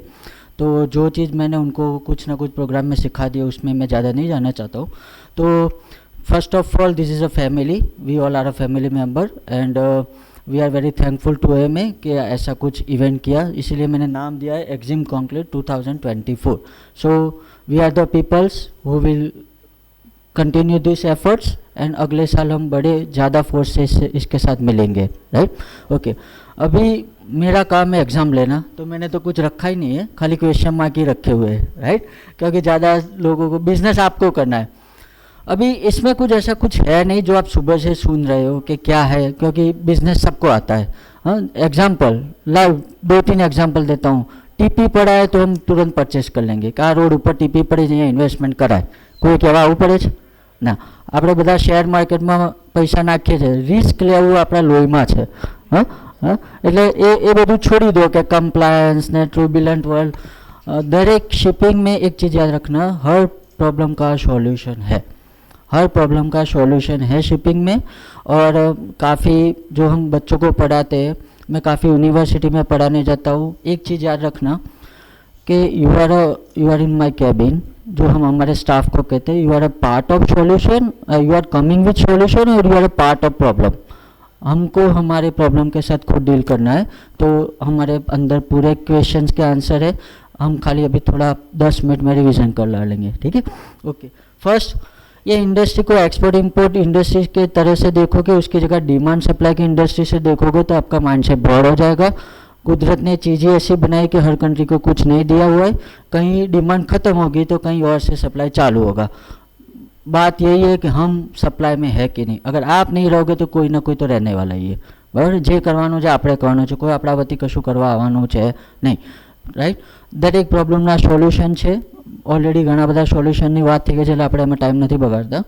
तो जो चीज़ मैंने उनको कुछ ना कुछ प्रोग्राम में सिखा दी उसमें मैं ज़्यादा नहीं जाना चाहता हूँ। तो first of all this is a family, we all are a family member and we are very thankful to them कि ऐसा कुछ इवेंट किया, इसीलिए मैंने नाम दिया है EXIM conclave 2024। So we are the peoples who will continue this efforts and अगले साल हम बड़े ज़्यादा फोर्स से इसके साथ मिलेंगे, राइट ओके। अभी मेरा काम है एग्ज़ाम लेना, तो मैंने तो कुछ रखा ही नहीं है, खाली क्वेश्चन मार्क ही रखे हुए हैं, राइट, क्योंकि ज़्यादा लोगों को बिजनेस आपको करना है। अभी इसमें कुछ ऐसा कुछ है नहीं जो आप सुबह से सुन रहे हो कि क्या है, क्योंकि बिजनेस सबको आता है। हाँ एग्जाम्पल लाइव 2-3 एग्जाम्पल देता हूँ। टीपी पड़ा है तो हम तुरंत परचेस कर लेंगे, कहाँ रोड ऊपर टीपी पड़ी है इन्वेस्टमेंट कराए, કોઈ કહેવા આવું પડે છે ના? આપણે બધા શેર માર્કેટમાં પૈસા નાખીએ છીએ, રિસ્ક લેવું આપણા લોહીમાં છે। હા હા એટલે એ બધું છોડી દો કે કમ્પ્લાયન્સ ને ટ્રુબ્યુલન્ટ વર્લ્ડ। દરેક શિપિંગ में एक चीज़ याद रखना, हर प्रॉब्लम का सॉल्यूशन है, हर प्रॉब्लम का सॉल्यूशन है शिपिंग में। और काफ़ी जो हम बच्चों को पढ़ाते हैं, मैं काफ़ी यूनिवर्सिटी में पढ़ाने जाता हूँ, एक चीज़ याद रखना कि you are in my cabin, जो हम हमारे स्टाफ को कहते हैं, you are a part of solution, you are coming with solution और you are a part of problem. हमको हमारे प्रॉब्लम के साथ खुद डील करना है, तो हमारे अंदर पूरे क्वेश्चंस के आंसर है, हम खाली अभी थोड़ा 10 मिनट में रिवीजन कर ला लेंगे, ठीक है ओके। फर्स्ट ये इंडस्ट्री को एक्सपोर्ट इंपोर्ट इंडस्ट्री के तरह से देखोगे, उसकी जगह डिमांड सप्लाई की इंडस्ट्री से देखोगे तो आपका माइंडसेट ब्रॉड हो जाएगा। कुदरत ने चीज़ें ऐसी बनाई कि हर कंट्री को कुछ नहीं दिया हुआ है, कहीं डिमांड ख़त्म होगी तो कहीं और से सप्लाई चालू होगा। बात यही है कि हम सप्लाई में है कि नहीं, अगर आप नहीं रहोगे तो कोई ना कोई तो रहने वाला ही है, बराबर। जे करवानुं छे आपणे करवानुं छे, कोई आपણા વતી કશું કરવા આવવાનું છે નહીં, રાઈટ। દરેક પ્રોબ્લેમના સોલ્યુશન છે, ઓલરેડી ઘણા બધા સોલ્યુશનની વાત થઈ ગઈ છે એટલે આપણે એમાં ટાઈમ નથી બગાડતા।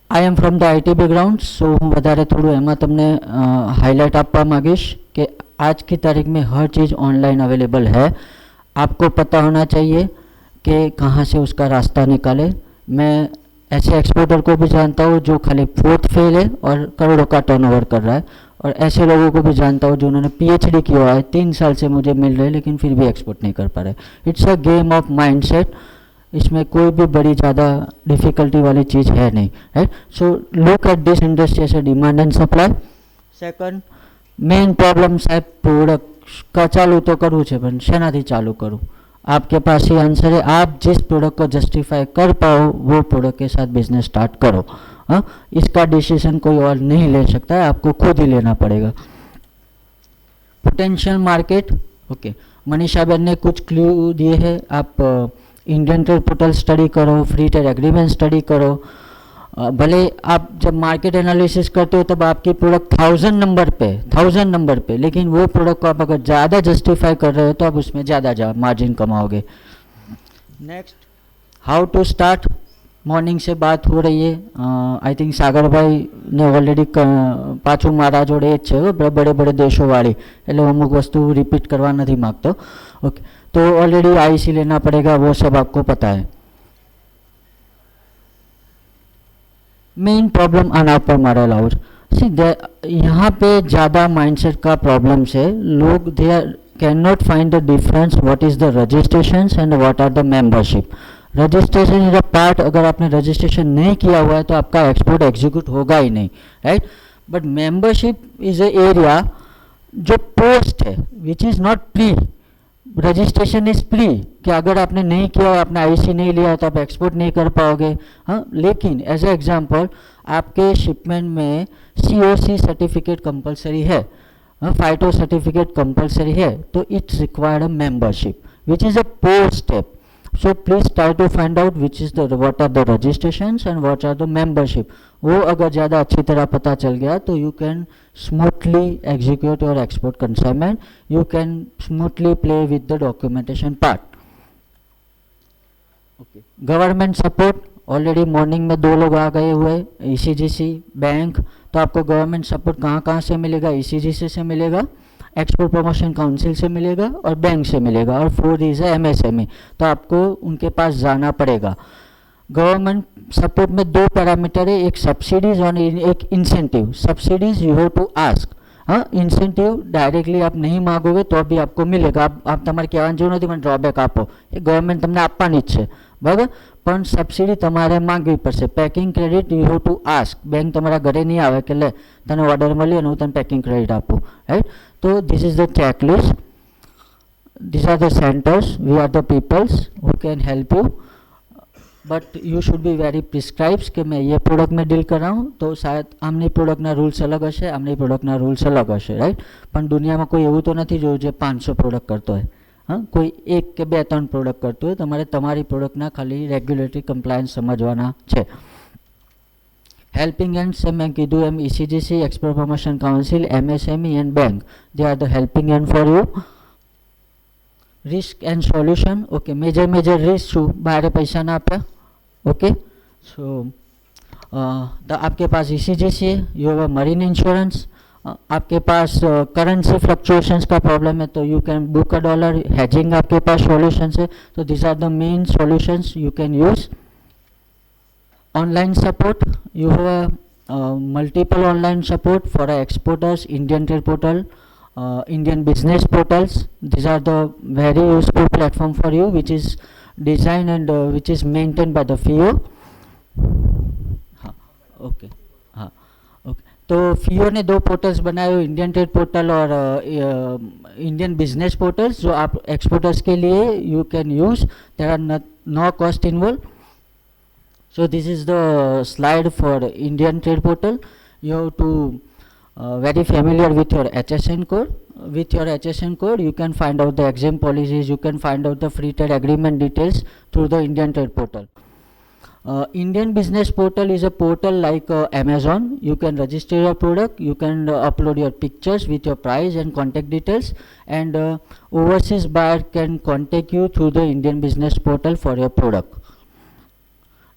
I am from the IT background, so हूँ વધારે થોડું એમાં તમને हाईलाइट આપવા मांगीश कि आज की तारीख में हर चीज़ ऑनलाइन अवेलेबल है। आपको पता होना चाहिए कि कहाँ से उसका रास्ता निकाले। मैं ऐसे एक्सपोर्टर को भी जानता हूँ जो खाली 4th फेल है और करोड़ों का टर्नओवर कर रहा है, और ऐसे लोगों को भी जानता हूँ जो उन्होंने PhD किया है, 3 साल से मुझे मिल रहे लेकिन फिर भी एक्सपोर्ट नहीं कर पा रहे। It's a game of mindset, इसमें कोई भी बड़ी ज़्यादा डिफ़िकल्टी वाली चीज़ है नहीं, right. So look at this industry as a demand and supply. Second main problem साहब प्रोडक्ट का चालू तो करूँ है, पर शेनाथी चालू करूँ, आपके पास ही आंसर है। आप जिस प्रोडक्ट को जस्टिफाई कर पाओ वो प्रोडक्ट के साथ बिजनेस स्टार्ट करो। हाँ इसका डिसीजन कोई और नहीं ले सकता है, आपको खुद ही लेना पड़ेगा। पोटेंशियल मार्केट ओके, मनीषा बहन ने कुछ क्लू दिए हैं। आप इंडियन ट्रेड पोर्टल स्टडी करो, फ्री ट्रेड एग्रीमेंट स्टडी करो। भले आप जब मार्केट एनालिसिस करते हो तब आपकी प्रोडक्ट 1000 नंबर पे, लेकिन वो प्रोडक्ट को आप अगर ज़्यादा जस्टिफाई कर रहे हो तो आप उसमें ज़्यादा मार्जिन कमाओगे। Next how to start, morning से बात हो रही है। आई थिंक सागर भाई ने ऑलरेडी पाछू मारा जोड़े बड़े बड़े देशों वाली, એટલે અમુક વસ્તુ रिपीट करवा नहीं मांगतो ओके। तो ऑलरेडी IC लेना पड़ेगा, वो सब आपको पता है। मेन प्रॉब्लम आना पर मारा लाउड सी यहाँ पे ज़्यादा माइंडसेट का प्रॉब्लम है। लोग they are can not find the difference what is the registration and what are the membership. Registration is a part, अगर आपने रजिस्ट्रेशन नहीं किया हुआ है तो आपका एक्सपोर्ट एग्जीक्यूट होगा ही नहीं, right. But membership is a area जो पोस्ट है which is not pre. Registration is pre कि अगर आपने नहीं किया, आपने IC नहीं लिया तो आप एक्सपोर्ट नहीं कर पाओगे। हाँ लेकिन एज ए एग्जांपल आपके शिपमेंट में COC सर्टिफिकेट कंपलसरी है, फाइटो सर्टिफिकेट कंपलसरी है, तो it's required a membership which is a post step. So please try to find out which is what are the registrations and what are the membership। वो अगर ज़्यादा अच्छी तरह पता चल गया तो you can smoothly execute your export consignment, you can smoothly play with the documentation part। Okay, government support already morning में 2 लोग आ गए हुए, ईसीजीसी, बैंक। तो आपको गवर्नमेंट सपोर्ट कहाँ कहाँ से मिलेगा? ईसीजीसी से मिलेगा, एक्सपोर्ट प्रमोशन काउंसिल से मिलेगा और बैंक से मिलेगा। और 4 इज एमएसएमई, तो आपको उनके पास जाना पड़ेगा। गवर्नमेंट सपोर्ट में 2 पैरामीटर है, एक सब्सिडीज और एक incentive. Subsidies you have to ask, हाँ। इंसेंटिव डायरेक्टली आप नहीं मांगोगे तो भी आपको मिलेगा, आप તમારે કહેવાની જરૂર નથી મને ડ્રોબેક આપો, એ ગવર્મેન્ટ તમને આપવાની જ છે, બરાબર। પણ સબસિડી તમારે માંગવી પડશે। Packing credit you have to ask, bank તમારા ઘરે નહીં આવે કે લે તને ઓર્ડર મળ્યો અને હું તને પેકિંગ ક્રેડિટ આપું, રાઈટ। તો this is the checklist, these are the centers, we are the peoples who can help you, but you should be very prescribes कि मैं ये प्रोडक्ट में डील कर रहा हूँ तो शायद आमनी प्रोडक्टना रूल्स अलग हशे, आमनी प्रोडक्टना रूल्स अलग हशे, राइट। पण दुनियामां कोई एवुं तो नहीं जो 500 प्रोडक्ट करतो है, हाँ। कोई 1 के 2-3 प्रोडक्ट करतो है, तमारे तमारी प्रोडक्टना खाली रेग्युलेटरी कम्प्लायन्स समझवाना छे। हेल्पिंग एंड से मैं कीधुं एम ECGC, export promotion council, MSME and bank, they are the helping and for you. Risk and solution, okay. Major risk शू बाहर पैसा ना आपे, ओके। सो आपके पास ईसीजीसी है, यू हैव मरीन इंश्योरेंस, आपके पास करेंसी फ्लक्चुएशंस का प्रॉब्लम है तो you can book a dollar, hedging आपके पास सॉल्यूशंस है, तो this are the main solutions you can use. Online support, you have multiple online support for exporters, Indian trade portal, Indian business portals. These are the very useful platform for you, which is designed and which is maintained by the FIO. हाँ, okay, हाँ, okay. तो FIO ने 2 portals बनाए, Indian trade portal और Indian business portals, जो आप exporters के लिए you can use, there are no cost involve. So this is the slide for Indian trade portal. You have to very familiar with your HSN code. With your HSN code you can find out the exempt policies, you can find out the free trade agreement details through the Indian trade portal. Indian business portal is a portal like Amazon. You can register your product, you can upload your pictures with your price and contact details, and overseas buyer can contact you through the Indian business portal for your product.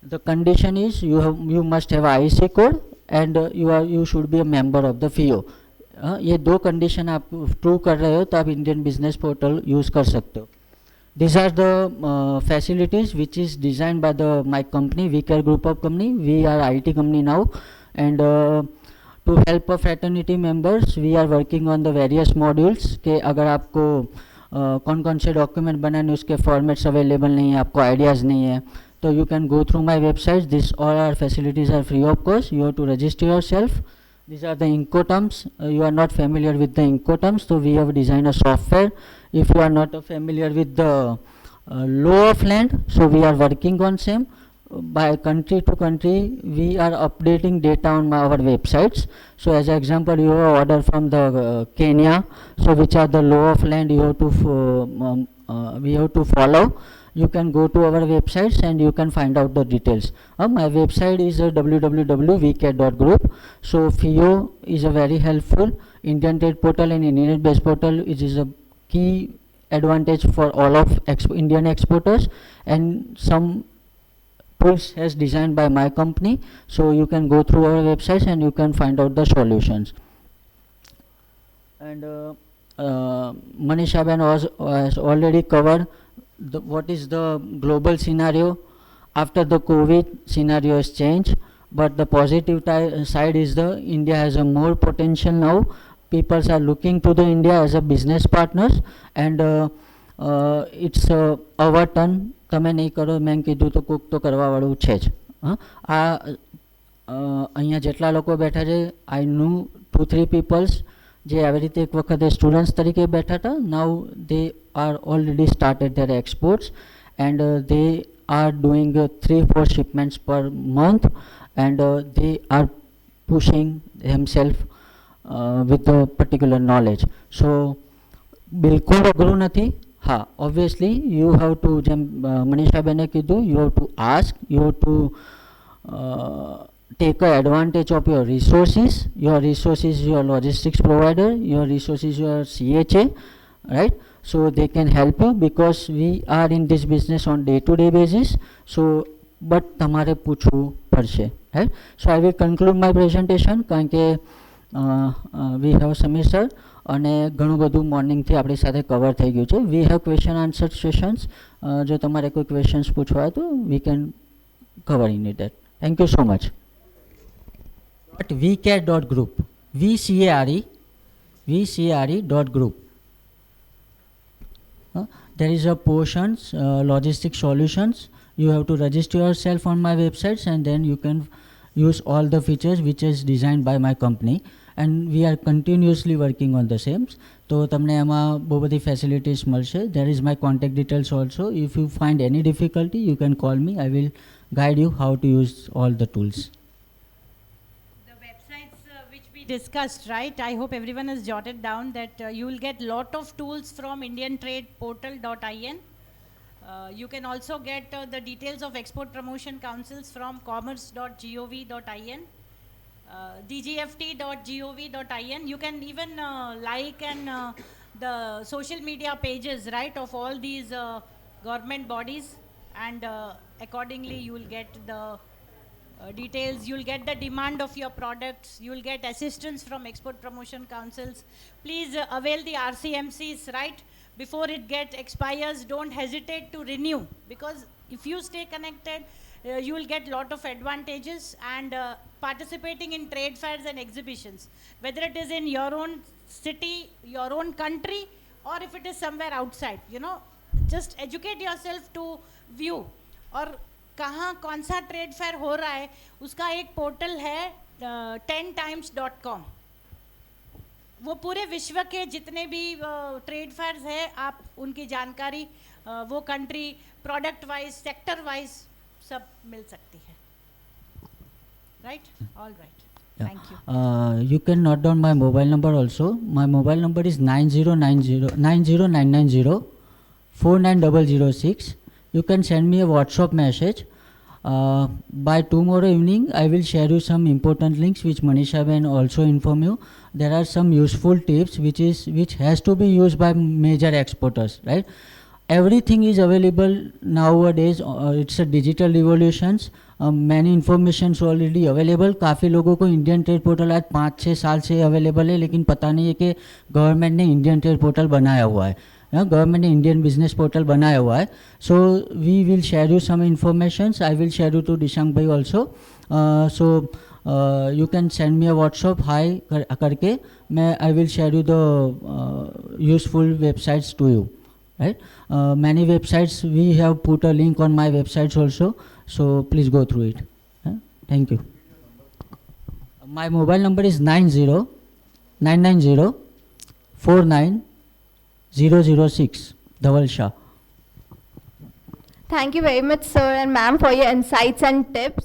The condition is you must have IC code and you should be a member of the FIO. ये 2 condition आप true कर रहे हो तो आप Indian business portal use कर सकते हो। These are the facilities which is designed by my company, VCare Group of Company. We are IT company now, and to help a fraternity members, we are working on the various modules कि अगर आपको कौन कौन से document बनाने उसके formats available नहीं है, आपको आइडियाज़ नहीं है, तो you can go through my website. This all our facilities are free of cost. You have to register yourself. These are the Incoterms. You are not familiar with the Incoterms, so we have designed a software. If you are not familiar with the law of land, so we are working on same. By country to country, we are updating data on our websites. So as an example, you have order from the Kenya, so which are the law of land you have to we have to follow. You can go to our websites and you can find out the details. My website is www.vcare.group. So FIO is a very helpful Indian trade portal and Indian based portal. It is a key advantage for all of Indian exporters, and some tools has designed by my company. So you can go through our websites and you can find out the solutions. And Manisha Ben has already covered what is the global scenario. After the COVID, scenario has changed, but the positive side is the India has a more potential now. People are looking to the India as a business partners, and it's our turn. તમે નહીં કરો મેં કીધું તો કોક તો કરવાવાળું છે જ. આ અહીંયા જેટલા લોકો બેઠા છે, આઈ ન્યુ 2-3 પીપલ્સ જે આવી રીતે એક વખતે સ્ટુડન્ટ્સ તરીકે બેઠા હતા. Now they are already started their exports and they are doing 3-4 shipments per month, and they are pushing himself with the particular knowledge. So બિલકુલ અઘરું નથી. હા, obviously you have to, જેમ મનીષા બેને કીધું, you have to ask, you have to take advantage of your resources. Your logistics provider, your resources, your CHA, right? So they can help you because we are in this business on day-to-day basis. So but તમારે પૂછવું પડશે, right. So I will conclude my presentation, કારણ કે we have Sameer sir અને ઘણું બધું મોર્નિંગથી આપણી સાથે કવર થઈ ગયું છે. We have question answer sessions. જો તમારે કોઈ ક્વેશ્ચન્સ પૂછવા હોય તો we can cover in it that. Thank you so much. But vcare.group, vcare.group. There is a portions, logistic solutions. You have to register yourself on my websites and then you can use all the features which is designed by my company, and we are continuously working on the same. તો તમને એમાં બહુ બધી facilities મળશે. There is my contact details also. If you find any difficulty, you can call me. I will guide you how to use all the tools. The websites which we discussed, right? I hope everyone has jotted down that you will get lot of tools from indiantradeportal.in. You can also get the details of export promotion councils from commerce.gov.in, dgft.gov.in. You can even like and the social media pages, right, of all these government bodies, and accordingly you will get the details. You'll get the demand of your products. You'll get assistance from export promotion councils. Please avail the RCMCs, right? Before it expires, don't hesitate to renew, because if you stay connected, you will get lot of advantages, and participating in trade fairs and exhibitions, whether it is in your own city, your own country, or if it is somewhere outside, just educate yourself to view. और कहाँ कौन सा trade fair हो रहा है, उसका एक portal है 10times.com. वो पूरे विश्व के जितने भी ट्रेड फेयर्स है, आप उनकी जानकारी वो country, product wise, sector wise सब मिल सकती है. Right, all right, thank you. You can note down my mobile number also. My mobile number is 90990 49006. You can send me a WhatsApp message. By tomorrow evening, I will share you some important links which Manisha will also inform you. There are some useful tips which has to be used by major exporters, right? Everything is available nowadays. It's a digital revolutions. Many informations already available. काफ़ी लोगों को Indian trade portal आज 5-6 साल से available है, लेकिन पता नहीं है कि गवर्नमेंट ने इंडियन ट्रेड पोर्टल बनाया हुआ है. गवर्नमेंट ने इंडियन बिजनेस पोर्टल बनाया हुआ है. So we will share you some informations. I will share you to Dishank भाई also. So you can send me a WhatsApp hi करके मैं I will share you the useful websites to you, right? Many websites, we have put a link on my websites also, so please go through it. Thank you. My mobile number is 90990 49006. Dhaval Shah. Thank you very much, sir and ma'am, for your insights and tips.